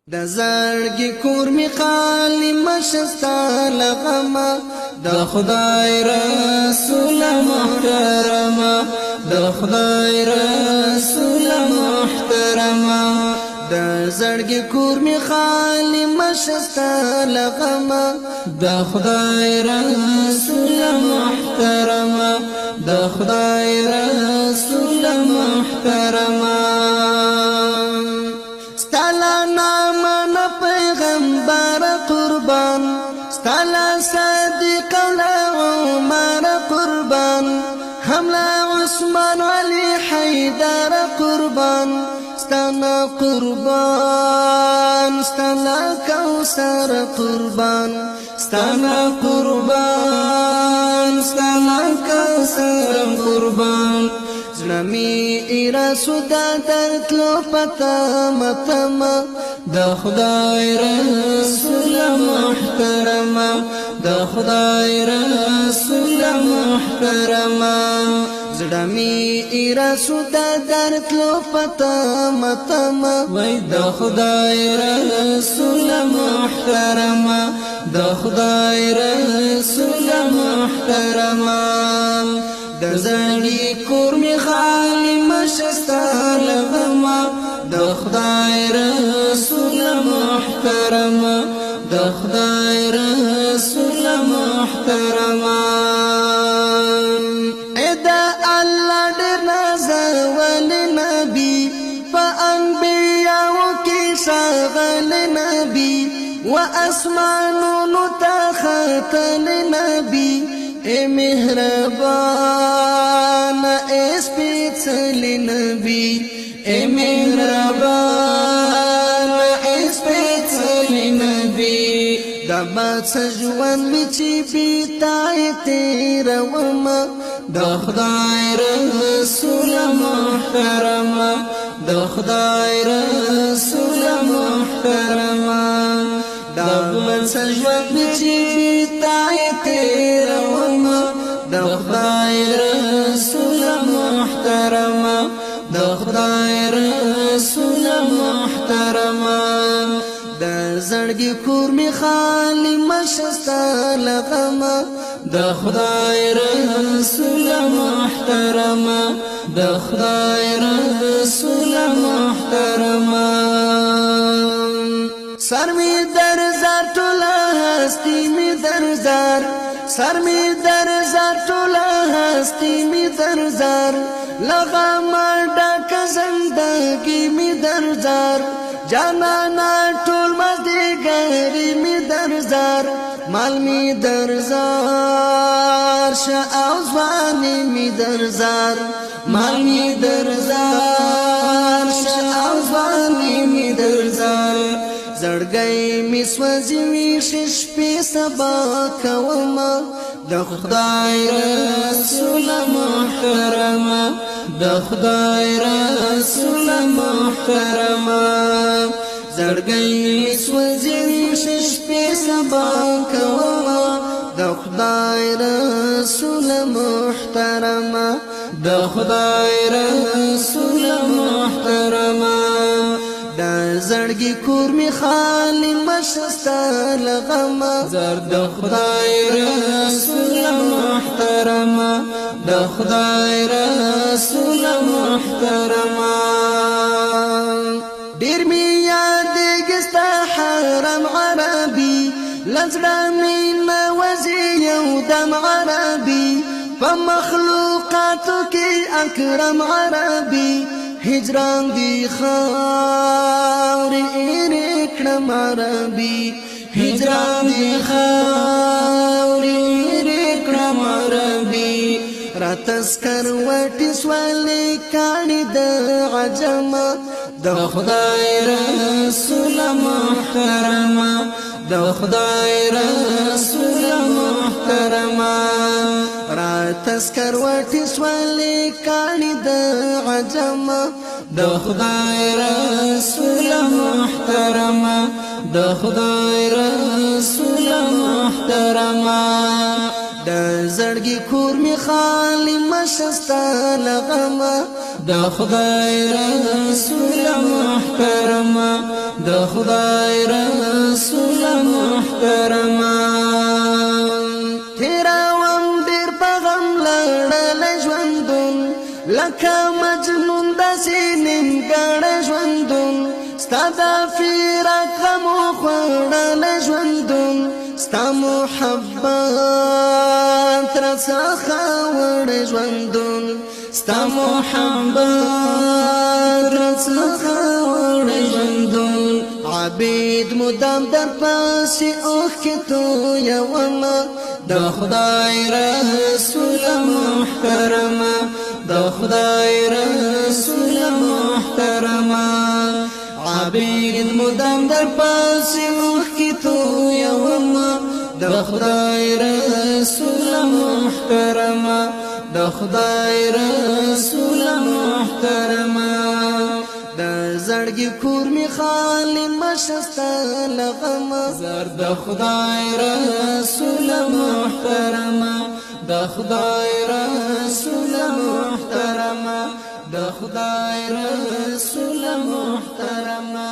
د زړګي کور می خالی مشستا لغما د خدای رسول محترم د خدای رسول محترم د زړګي کور می خالی مشستا لغما د خدای رسول محترم د خدای رسول محترم ستالا صدیق عمر قربان حمله عثمان علی حیدر قربان ستانا قربان ستانا کوثر قربان ستانا قربان ستانا کوثر قربان زلمی ایراسو دا درتلو پتا متما د خدای رسول محترم د خدای رسول محترم زړمی ایراسو دا درتلو پتا متما وای د خدای رسول محترم د خدای رسول محترم د زړی کور می خالی مشستا لغما د خدای رسول محترم د خدای رسول محترم ادا الله ډیر نازل ول نبی په انبیاء کې شاغل نبی و اسمانونو ته ختل نبی اے مهربان اے سپیڅلی نبی اے مهربان اے سپیڅلی نبی دبات سجوان بچی بیتای تیرا وما د خدای رسول محترم د خدای رسول محترم دبات سجوان بچی بیتای تیرا وما د خدای رسول محترم د خدای رسول محترم د زړګي کور می خالی مشستا لغما د خدای رسول محترم د خدای رسول محترم سر می در زار ټوله هستی می در زار سر می در زار ټوله هستی می در زار لغما ډک زندگی می در زار جانانا ټول مزدګری می در زار مال می در زار شاو ځواني می در زار مال می در زار شاو ځواني می در زار زړګي می سوځي وی شش په سبا کوما د خدای رسول محترم د خدای رسول محترم زړګي می سوځي وی شش په سبا کوما د خدای رسول محترم د خدای رسول محترم د زړګي کور می خالی مشستا لغما زرد خدای رسول محترم د خدای رسول محترم ډیر می یادګستا حرم عربي لزړه می نوازي یو دم عربي په مخلوقاتو کې اکرم عربي هجران دی خاور ایرکړم عربي هجران دی خاور ایرکړم عربي راتسکر وټي سوالي کاڼي د عجم د خدای رسول محترم د خدای رسول محترم راتسکر وټي سوالي کاڼي د عجم د خدای رسول محترم د خدای رسول محترم د زړګي کور می خالی مشستا لغما د خدای رسول محترم د خدای رسول محترما تیراوم دیر پغم لړل ژوندون لکه مجنون داسې نیمګړی ژوندون ستا د فراق غم خوړل ژوندون ستا محبت راڅخه وړی ژوندون ستا محبت راڅخه وړی ژوندون عبید مدام در پاسې اوښکې تویومه د خدای رسول محترمه د خدای رسول محترمه عبید مدام در پاسې اوښکې تویومه د خدای رسول محترمه د خدای رسول محترمه د زړګي کور می خالی مشسته لغمه زر د خدای رسول محترمه د خدای رسول محترمه د خدای رسول محترمه